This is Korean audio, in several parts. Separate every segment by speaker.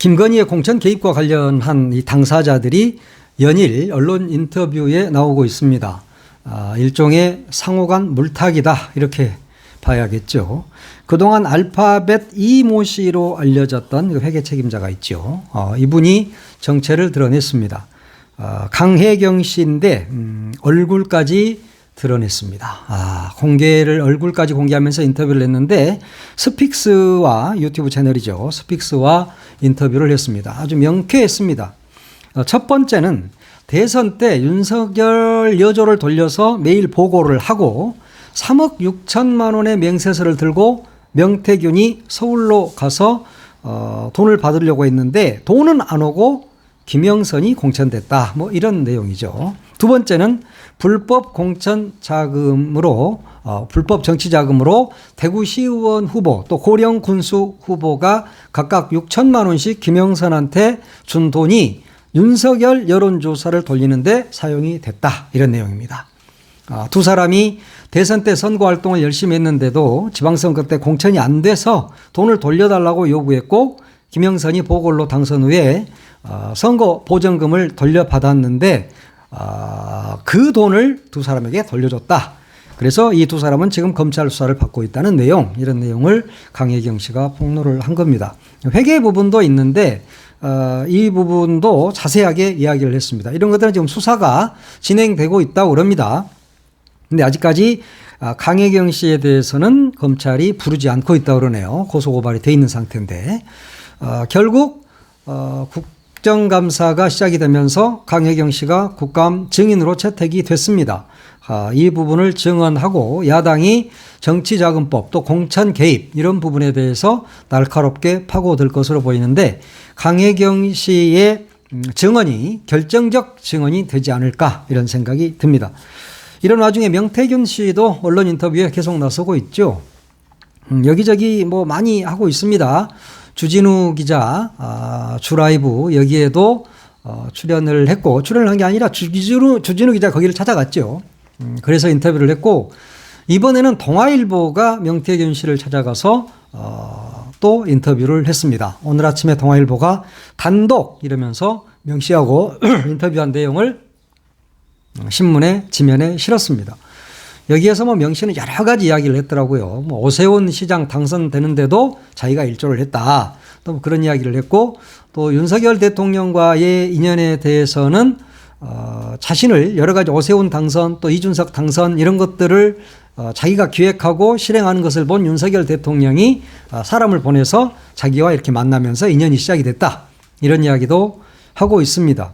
Speaker 1: 김건희의 공천 개입과 관련한 이 당사자들이 연일 언론 인터뷰에 나오고 있습니다. 일종의 상호간 물타기다 이렇게 봐야겠죠. 그동안 알파벳 이모 씨로 알려졌던 그 회계 책임자가 있죠. 이분이 정체를 드러냈습니다. 강혜경 씨인데 얼굴까지 드러냈습니다. 공개를 얼굴까지 공개하면서 인터뷰를 했는데 스픽스와 유튜브 채널이죠. 스픽스와 인터뷰를 했습니다. 아주 명쾌했습니다. 첫 번째는 대선 때 윤석열 여조를 돌려서 매일 보고를 하고 3억 6천만 원의 명세서를 들고 명태균이 서울로 가서 돈을 받으려고 했는데 돈은 안 오고 김영선이 공천됐다. 뭐 이런 내용이죠. 두 번째는 불법 공천 자금으로 불법 정치 자금으로 대구시의원 후보 또 고령 군수 후보가 각각 6천만 원씩 김영선한테 준 돈이 윤석열 여론조사를 돌리는데 사용이 됐다. 이런 내용입니다. 두 사람이 대선 때 선거 활동을 열심히 했는데도 지방선거 때 공천이 안 돼서 돈을 돌려달라고 요구했고 김영선이 보궐로 당선 후에 선거 보전금을 돌려받았는데 그 돈을 두 사람에게 돌려줬다. 그래서 이 두 사람은 지금 검찰 수사를 받고 있다는 내용, 이런 내용을 강혜경 씨가 폭로를 한 겁니다. 회계 부분도 있는데 이 부분도 자세하게 이야기를 했습니다. 이런 것들은 지금 수사가 진행되고 있다고 그럽니다. 근데 아직까지 강혜경 씨에 대해서는 검찰이 부르지 않고 있다고 그러네요. 고소고발이 돼 있는 상태인데 결국 국정감사가 시작이 되면서 강혜경 씨가 국감 증인으로 채택이 됐습니다. 이 부분을 증언하고 야당이 정치자금법 또 공천 개입 이런 부분에 대해서 날카롭게 파고들 것으로 보이는데 강혜경 씨의 증언이 결정적 증언이 되지 않을까 이런 생각이 듭니다. 이런 와중에 명태균 씨도 언론 인터뷰에 계속 나서고 있죠. 여기저기 뭐 많이 하고 있습니다. 주진우 기자 주라이브 여기에도 출연을 했고 출연을 한 게 아니라 주진우 기자 거기를 찾아갔죠. 그래서 인터뷰를 했고 이번에는 동아일보가 명태균 씨를 찾아가서 또 인터뷰를 했습니다. 오늘 아침에 동아일보가 단독 이러면서 명 씨하고 인터뷰한 내용을 신문에 지면에 실었습니다. 여기에서 뭐 명 씨는 여러 가지 이야기를 했더라고요. 뭐 오세훈 시장 당선되는데도 자기가 일조를 했다. 또 그런 이야기를 했고 또 윤석열 대통령과의 인연에 대해서는 자신을 여러 가지 오세훈 당선 또 이준석 당선 이런 것들을 자기가 기획하고 실행하는 것을 본 윤석열 대통령이 사람을 보내서 자기와 이렇게 만나면서 인연이 시작이 됐다. 이런 이야기도 하고 있습니다.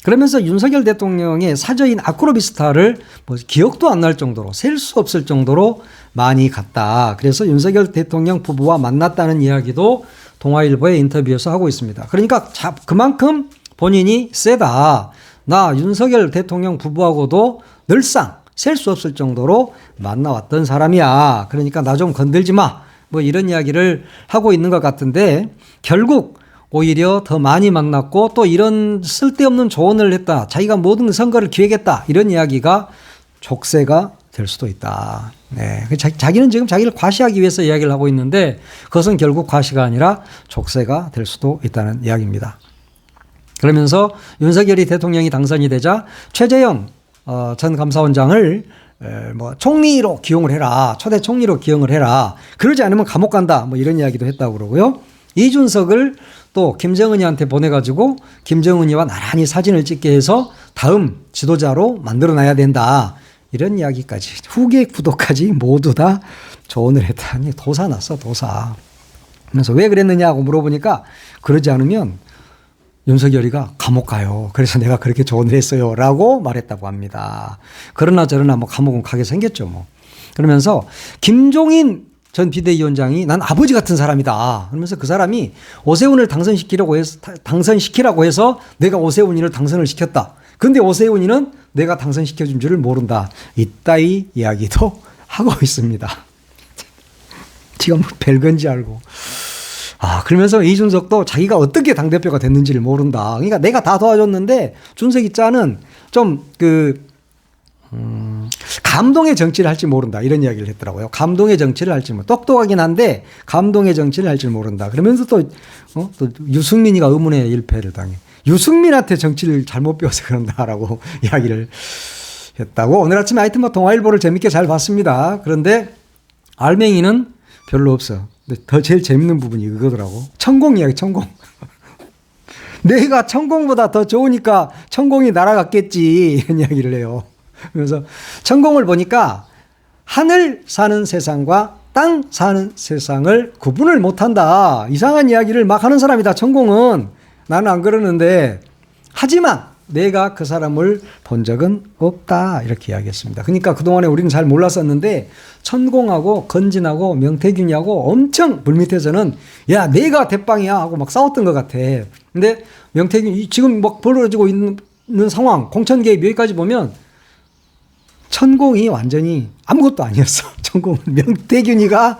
Speaker 1: 그러면서 윤석열 대통령의 사저인 아크로비스타를 뭐 기억도 안 날 정도로 셀 수 없을 정도로 많이 갔다. 그래서 윤석열 대통령 부부와 만났다는 이야기도 동아일보의 인터뷰에서 하고 있습니다. 그러니까 그만큼 본인이 세다. 나 윤석열 대통령 부부하고도 늘상 셀 수 없을 정도로 만나왔던 사람이야. 그러니까 나 좀 건들지 마. 뭐 이런 이야기를 하고 있는 것 같은데 결국 오히려 더 많이 만났고 또 이런 쓸데없는 조언을 했다. 자기가 모든 선거를 기획했다. 이런 이야기가 족쇄가 될 수도 있다. 네. 자기는 지금 자기를 과시하기 위해서 이야기를 하고 있는데 그것은 결국 과시가 아니라 족쇄가 될 수도 있다는 이야기입니다. 그러면서 윤석열이 대통령이 당선이 되자 최재형 전 감사원장을 뭐 총리로 기용을 해라. 초대 총리로 기용을 해라. 그러지 않으면 감옥 간다. 뭐 이런 이야기도 했다고 그러고요. 이준석을 또 김정은이한테 보내가지고 김정은이와 나란히 사진을 찍게 해서 다음 지도자로 만들어놔야 된다. 이런 이야기까지 후계 구도까지 모두 다 조언을 했다니 도사났어 도사. 그래서 왜 그랬느냐고 물어보니까 그러지 않으면 윤석열이가 감옥 가요. 그래서 내가 그렇게 조언을 했어요. 라고 말했다고 합니다. 그러나 저러나 뭐 감옥은 가게 생겼죠. 뭐. 그러면서 김종인 전 비대위원장이 난 아버지 같은 사람이다. 그러면서 그 사람이 오세훈을 당선시키라고 해서 내가 오세훈이를 당선을 시켰다. 근데 오세훈이는 내가 당선시켜준 줄을 모른다. 이따위 이야기도 하고 있습니다. 지금 별건지 알고. 그러면서 이준석도 자기가 어떻게 당대표가 됐는지를 모른다. 그러니까 내가 다 도와줬는데 준석이 짜는 좀 감동의 정치를 할 줄 모른다. 이런 이야기를 했더라고요. 감동의 정치를 할 줄 모른다. 똑똑하긴 한데 감동의 정치를 할 줄 모른다. 그러면서 또 유승민이가 의문의 일패를 당해. 유승민한테 정치를 잘못 배워서 그런다라고 이야기를 했다고. 오늘 아침에 하여튼 뭐 동아일보를 재밌게 잘 봤습니다. 그런데 알맹이는 별로 없어. 근데 더 제일 재밌는 부분이 그거더라고. 천공 이야기, 천공. 내가 천공보다 더 좋으니까 천공이 날아갔겠지. 이런 이야기를 해요. 그래서 천공을 보니까 하늘 사는 세상과 땅 사는 세상을 구분을 못한다. 이상한 이야기를 막 하는 사람이다. 천공은. 나는 안 그러는데 하지만 내가 그 사람을 본 적은 없다. 이렇게 이야기했습니다. 그러니까 그동안에 우리는 잘 몰랐었는데 천공하고 건진하고 명태균이하고 엄청 물밑에서는 야 내가 대빵이야 하고 막 싸웠던 것 같아. 근데 명태균 지금 막 벌어지고 있는 상황 공천개입 여기까지 보면 천공이 완전히 아무것도 아니었어. 천공은 명태균이가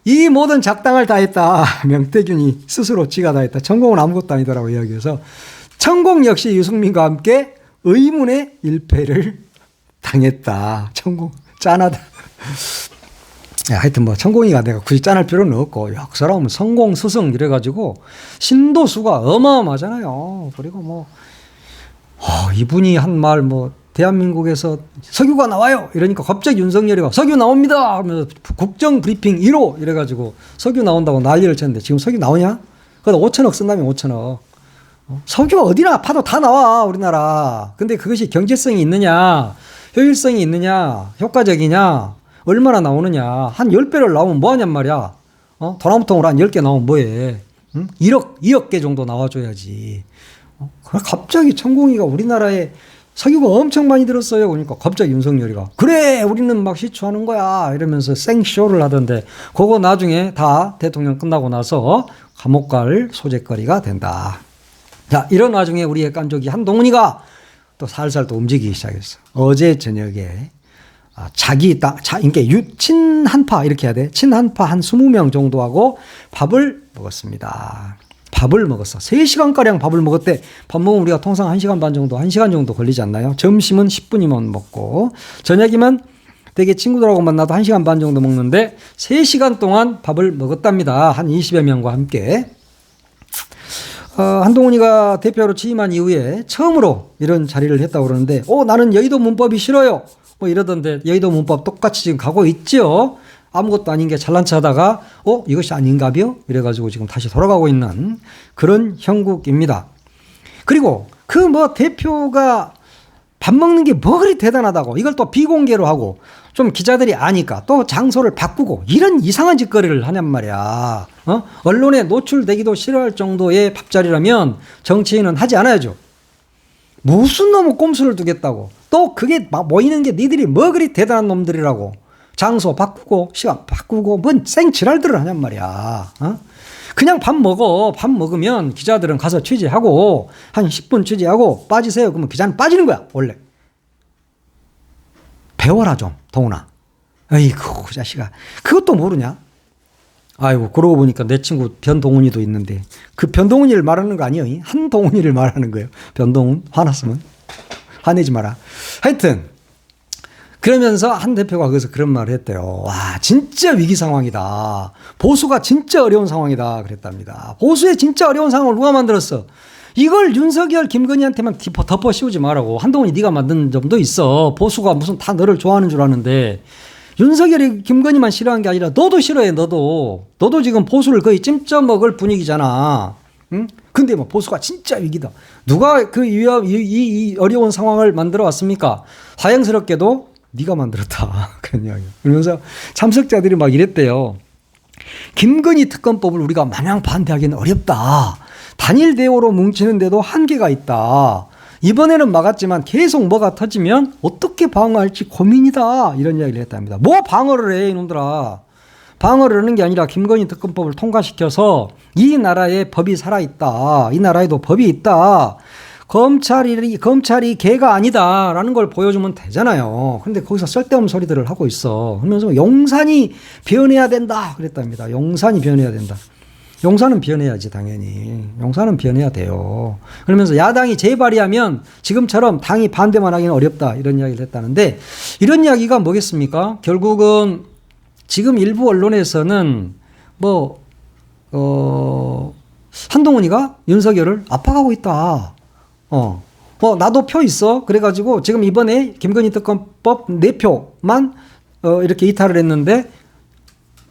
Speaker 1: 이 모든 작당을 다 했다. 명태균이 스스로 지가 다 했다. 천공은 아무것도 아니더라고 이야기해서 천공 역시 유승민과 함께 의문의 일패를 당했다. 천공 짠하다. 야, 하여튼 뭐 천공이가 내가 굳이 짠할 필요는 없고 야, 그 사람은 성공 스승 이래가지고 신도수가 어마어마하잖아요. 그리고 뭐 이분이 한 말 뭐 대한민국에서 석유가 나와요 이러니까 갑자기 윤석열이 석유 나옵니다 하면서 국정 브리핑 1호 이래가지고 석유 나온다고 난리를 쳤는데 지금 석유 나오냐? 그래도 5천억 쓴다면 5천억. 석유 어디나 파도 다 나와 우리나라. 근데 그것이 경제성이 있느냐 효율성이 있느냐 효과적이냐 얼마나 나오느냐 한 10배를 나오면 뭐하냔 말이야. 도나무통으로 한 10개 나오면 뭐해. 응? 2억 개 정도 나와줘야지. 갑자기 천공이가 우리나라에 석유가 엄청 많이 들었어요. 그러니까 갑자기 윤석열이가 그래 우리는 막 시추하는 거야 이러면서 생쇼를 하던데 그거 나중에 다 대통령 끝나고 나서 감옥 갈 소재거리가 된다. 자 이런 와중에 우리의 깐족이 한동훈이가 또 살살 또 움직이기 시작했어. 어제 저녁에 자기 땅, 그러니까 친한파 이렇게 해야 돼. 친한파 한 20명 정도하고 밥을 먹었습니다. 밥을 먹었어. 3시간가량 밥을 먹었대. 밥 먹으면 우리가 통상 1시간 반 정도, 1시간 정도 걸리지 않나요? 점심은 10분이면 먹고, 저녁이면 되게 친구들하고 만나도 1시간 반 정도 먹는데, 3시간 동안 밥을 먹었답니다. 한 20여 명과 함께. 한동훈이가 대표로 취임한 이후에 처음으로 이런 자리를 했다고 그러는데, 나는 여의도 문법이 싫어요. 뭐 이러던데, 여의도 문법 똑같이 지금 가고 있죠? 아무것도 아닌 게 잘난 체 하다가 이것이 아닌가벼? 이래가지고 지금 다시 돌아가고 있는 그런 형국입니다. 그리고 그 뭐 대표가 밥 먹는 게 뭐 그리 대단하다고 이걸 또 비공개로 하고 좀 기자들이 아니까 또 장소를 바꾸고 이런 이상한 짓거리를 하냔 말이야. 언론에 노출되기도 싫어할 정도의 밥자리라면 정치인은 하지 않아야죠. 무슨 놈의 꼼수를 두겠다고. 또 그게 막 모이는 게 니들이 뭐 그리 대단한 놈들이라고. 장소 바꾸고 시간 바꾸고 뭔 생지랄들을 하냔 말이야. 그냥 밥 먹어. 밥 먹으면 기자들은 가서 취재하고 한 10분 취재하고 빠지세요. 그러면 기자는 빠지는 거야 원래. 배워라 좀 동훈아. 아이고 그 자식아 그것도 모르냐. 아이고 그러고 보니까 내 친구 변동훈이도 있는데 그 변동훈이를 말하는 거 아니에요. 한동훈이를 말하는 거예요. 변동훈 화났으면 화내지 마라. 하여튼 그러면서 한 대표가 거기서 그런 말을 했대요. 와, 진짜 위기 상황이다. 보수가 진짜 어려운 상황이다. 그랬답니다. 보수의 진짜 어려운 상황을 누가 만들었어? 이걸 윤석열, 김건희한테만 덮어 씌우지 말라고. 한동훈이 네가 만든 점도 있어. 보수가 무슨 다 너를 좋아하는 줄 아는데 윤석열이 김건희만 싫어한 게 아니라 너도 싫어해. 너도 지금 보수를 거의 찜쪄 먹을 분위기잖아. 응? 근데 뭐 보수가 진짜 위기다. 누가 이 어려운 상황을 만들어 왔습니까? 다행스럽게도 네가 만들었다. 그런 이야기. 그러면서 참석자들이 막 이랬대요. 김건희 특검법을 우리가 마냥 반대하기는 어렵다. 단일 대오로 뭉치는데도 한계가 있다. 이번에는 막았지만 계속 뭐가 터지면 어떻게 방어할지 고민이다. 이런 이야기를 했답니다. 뭐 방어를 해 이놈들아. 방어를 하는 게 아니라 김건희 특검법을 통과시켜서 이 나라에 법이 살아있다. 이 나라에도 법이 있다. 검찰이 개가 아니다라는 걸 보여주면 되잖아요. 그런데 거기서 쓸데없는 소리들을 하고 있어. 그러면서 용산이 변해야 된다 그랬답니다. 용산이 변해야 된다. 용산은 비워내야지 당연히. 용산은 비워내야 돼요. 그러면서 야당이 재발의하면 지금처럼 당이 반대만 하기는 어렵다 이런 이야기를 했다는데 이런 이야기가 뭐겠습니까? 결국은 지금 일부 언론에서는 한동훈이가 윤석열을 압박하고 있다. 나도 표 있어. 그래가지고 지금 이번에 김건희 특검법 4표만 이렇게 이탈을 했는데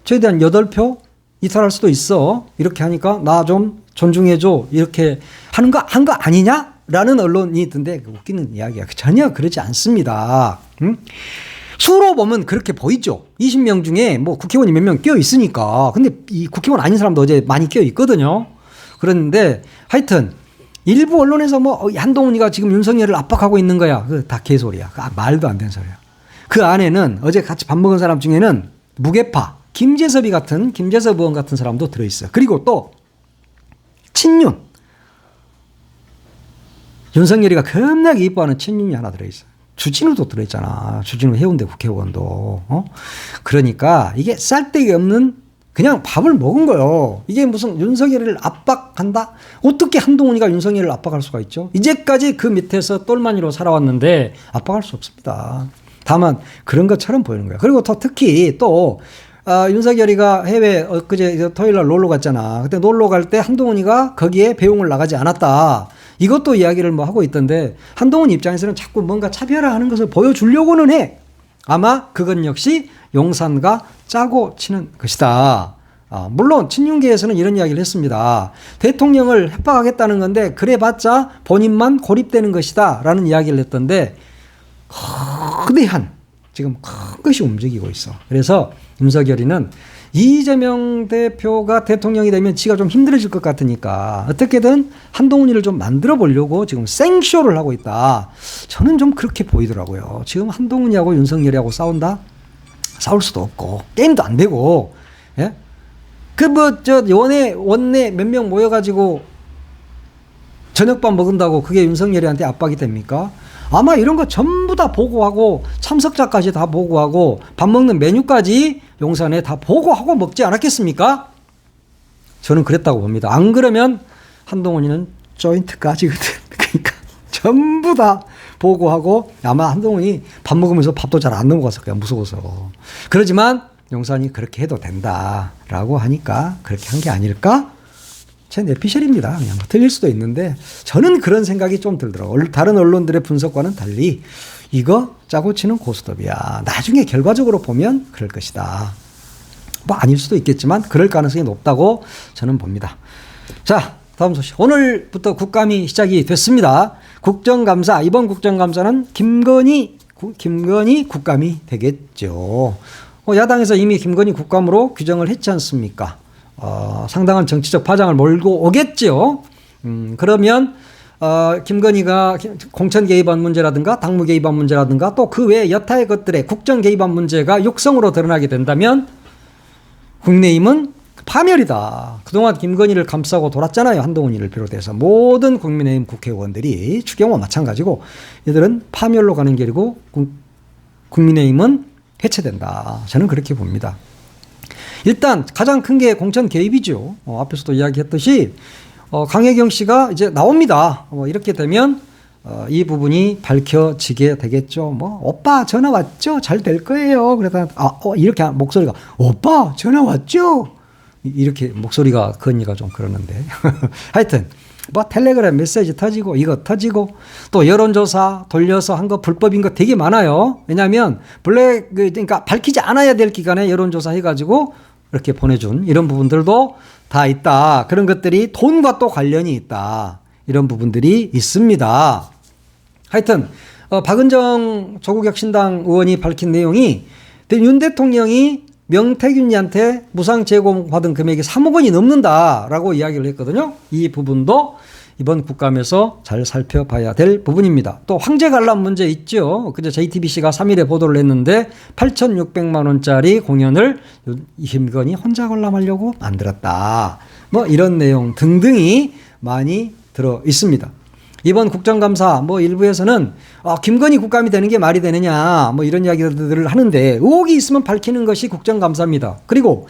Speaker 1: 최대한 8표 이탈할 수도 있어. 이렇게 하니까 나 좀 존중해줘. 이렇게 한 거 아니냐? 라는 언론이 있던데 웃기는 이야기야. 전혀 그러지 않습니다. 응? 수로 보면 그렇게 보이죠. 20명 중에 뭐 국회의원이 몇 명 끼어 있으니까. 근데 이 국회의원 아닌 사람도 어제 많이 끼어 있거든요. 그런데 하여튼 일부 언론에서 한동훈이가 지금 윤석열을 압박하고 있는 거야. 그 다 개소리야. 말도 안 되는 소리야. 그 안에는 어제 같이 밥 먹은 사람 중에는 무게파, 김재섭 의원 같은 사람도 들어있어요. 그리고 또 친윤. 윤석열이가 겁나게 이뻐하는 친윤이 하나 들어있어요. 주진우도 들어있잖아. 주진우 해운대 국회의원도. 그러니까 이게 쌀데기 없는 그냥 밥을 먹은 거예요. 이게 무슨 윤석열을 압박한다? 어떻게 한동훈이가 윤석열을 압박할 수가 있죠? 이제까지 그 밑에서 똘마니로 살아왔는데 압박할 수 없습니다. 다만 그런 것처럼 보이는 거예요. 그리고 더 특히 또 윤석열이가 해외 엊그제 토요일 날 놀러 갔잖아. 그때 놀러 갈 때 한동훈이가 거기에 배웅을 나가지 않았다. 이것도 이야기를 하고 있던데 한동훈 입장에서는 자꾸 뭔가 차별화하는 것을 보여주려고는 해. 아마 그건 역시 용산과 짜고 치는 것이다. 물론 친윤계에서는 이런 이야기를 했습니다. 대통령을 협박하겠다는 건데 그래봤자 본인만 고립되는 것이다 라는 이야기를 했던데 거대한 지금 큰 것이 움직이고 있어. 그래서 윤석열이는 이재명 대표가 대통령이 되면 지가 좀 힘들어질 것 같으니까 어떻게든 한동훈이를 좀 만들어 보려고 지금 생쇼를 하고 있다. 저는 좀 그렇게 보이더라고요. 지금 한동훈이하고 윤석열이하고 싸운다? 싸울 수도 없고 게임도 안 되고, 예? 원내 몇 명 모여가지고 저녁밥 먹은다고 그게 윤석열이한테 압박이 됩니까? 아마 이런 거 전부 다 보고하고 참석자까지 다 보고하고 밥 먹는 메뉴까지 용산에 다 보고하고 먹지 않았겠습니까? 저는 그랬다고 봅니다. 안 그러면 한동훈이는 조인트까지거든. 그러니까 전부 다 보고하고 아마 한동훈이 밥 먹으면서 밥도 잘 안 넘어갔을 거야. 무서워서. 그러지만 용산이 그렇게 해도 된다라고 하니까 그렇게 한 게 아닐까? 제 내피셜입니다. 그냥 틀릴 수도 있는데 저는 그런 생각이 좀 들더라고요. 다른 언론들의 분석과는 달리 이거 짜고 치는 고스톱이야. 나중에 결과적으로 보면 그럴 것이다. 아닐 수도 있겠지만 그럴 가능성이 높다고 저는 봅니다. 자, 다음 소식. 오늘부터 국감이 시작이 됐습니다. 국정감사, 이번 국정감사는 김건희 국감이 되겠죠. 야당에서 이미 김건희 국감으로 규정을 했지 않습니까? 상당한 정치적 파장을 몰고 오겠죠. 그러면 김건희가 공천 개입한 문제라든가 당무 개입한 문제라든가 또 그 외 여타의 것들의 국정 개입한 문제가 육성으로 드러나게 된다면 국민의힘은 파멸이다. 그동안 김건희를 감싸고 돌았잖아요. 한동훈이를 비롯해서 모든 국민의힘 국회의원들이 추경호 마찬가지고 이들은 파멸로 가는 길이고 국민의힘은 해체된다. 저는 그렇게 봅니다. 일단 가장 큰 게 공천 개입이죠. 앞에서도 이야기했듯이 강혜경 씨가 이제 나옵니다. 이렇게 되면 이 부분이 밝혀지게 되겠죠. 오빠 전화 왔죠? 잘 될 거예요. 그러다 이렇게 목소리가 오빠 전화 왔죠? 이렇게 목소리가 그 언니가 좀 그러는데 하여튼 텔레그램 메시지 터지고 이거 터지고 또 여론조사 돌려서 한 거 불법인 거 되게 많아요. 왜냐하면 그러니까 밝히지 않아야 될 기간에 여론조사 해가지고 이렇게 보내준 이런 부분들도 다 있다. 그런 것들이 돈과 또 관련이 있다. 이런 부분들이 있습니다. 하여튼 박은정 조국혁신당 의원이 밝힌 내용이 윤 대통령이 명태균이한테 무상 제공받은 금액이 3억 원이 넘는다라고 이야기를 했거든요. 이 부분도 이번 국감에서 잘 살펴봐야 될 부분입니다. 또 황제 관람 문제 있죠. 그제 JTBC가 3일에 보도를 했는데 8,600만 원짜리 공연을 김건희 혼자 관람하려고 만들었다. 이런 내용 등등이 많이 들어 있습니다. 이번 국정감사 뭐 일부에서는 김건희 국감이 되는 게 말이 되느냐 뭐 이런 이야기들을 하는데 의혹이 있으면 밝히는 것이 국정감사입니다. 그리고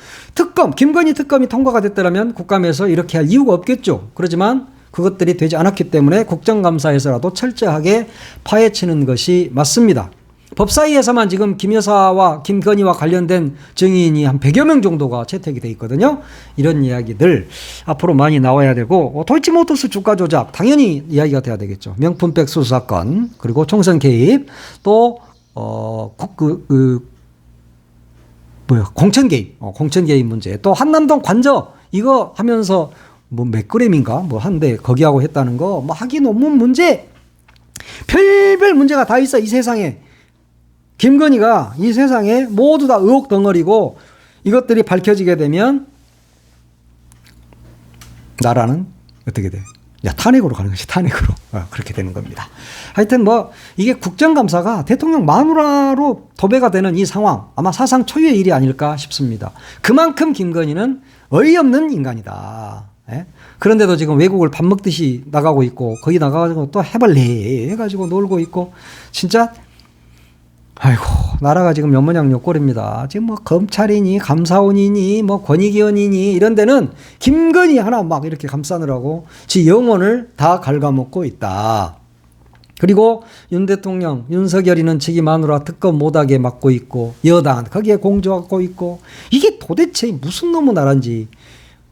Speaker 1: 김건희 특검이 통과가 됐더라면 국감에서 이렇게 할 이유가 없겠죠. 그렇지만 그것들이 되지 않았기 때문에 국정감사에서라도 철저하게 파헤치는 것이 맞습니다. 법사위에서만 지금 김 여사와 김건희와 관련된 증인이 한 100여 명 정도가 채택이 돼 있거든요. 이런 이야기들 앞으로 많이 나와야 되고, 도이치모터스 주가 조작 당연히 이야기가 돼야 되겠죠. 명품백 수수 사건, 그리고 총선 개입, 또 공천 개입, 공천 개입 문제, 또 한남동 관저 이거 하면서 뭐 몇 그램인가 뭐 한데 거기하고 했다는 거, 뭐 학위 논문 문제, 별별 문제가 다 있어 이 세상에. 김건희가 이 세상에 모두 다 의혹 덩어리고, 이것들이 밝혀지게 되면 나라는 어떻게 돼? 탄핵으로 가는 것이 탄핵으로 그렇게 되는 겁니다. 하여튼 뭐 이게 국정감사가 대통령 마누라로 도배가 되는 이 상황, 아마 사상 초유의 일이 아닐까 싶습니다. 그만큼 김건희는 어이없는 인간이다. 예? 그런데도 지금 외국을 밥 먹듯이 나가고 있고, 거기 나가가지고 또 해발레 해가지고 놀고 있고, 진짜 아이고, 나라가 지금 연모양요꼴입니다. 지금 뭐 검찰이니 감사원이니 뭐 권익위원이니 이런 데는 김건희 하나 막 이렇게 감싸느라고 지 영혼을 다 갉아먹고 있다. 그리고 윤 대통령, 윤석열이는 지기 마누라 특검 못하게 막고 있고, 여당 거기에 공조하고 있고, 이게 도대체 무슨 놈의 나라인지.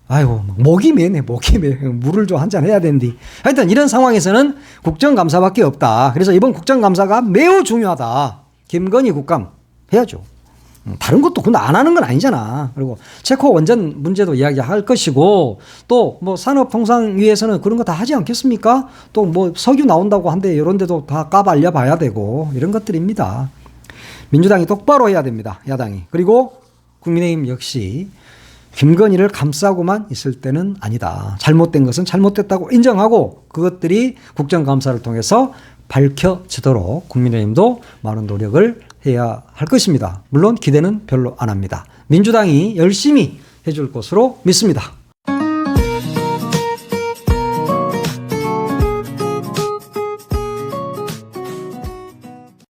Speaker 1: 아이고, 목이 메네, 목이 메. 물을 좀 한잔 해야 되는데. 하여튼 이런 상황에서는 국정감사밖에 없다. 그래서 이번 국정감사가 매우 중요하다. 김건희 국감 해야죠. 다른 것도 근데 안 하는 건 아니잖아. 그리고 체코 원전 문제도 이야기할 것이고, 또 뭐 산업통상위에서는 그런 거 다 하지 않겠습니까? 또 뭐 석유 나온다고 한데 이런 데도 다 까발려 봐야 되고, 이런 것들입니다. 민주당이 똑바로 해야 됩니다. 야당이. 그리고 국민의힘 역시 김건희를 감싸고만 있을 때는 아니다. 잘못된 것은 잘못됐다고 인정하고, 그것들이 국정감사를 통해서 밝혀지도록 국민의힘도 많은 노력을 해야 할 것입니다. 물론 기대는 별로 안 합니다. 민주당이 열심히 해줄 것으로 믿습니다.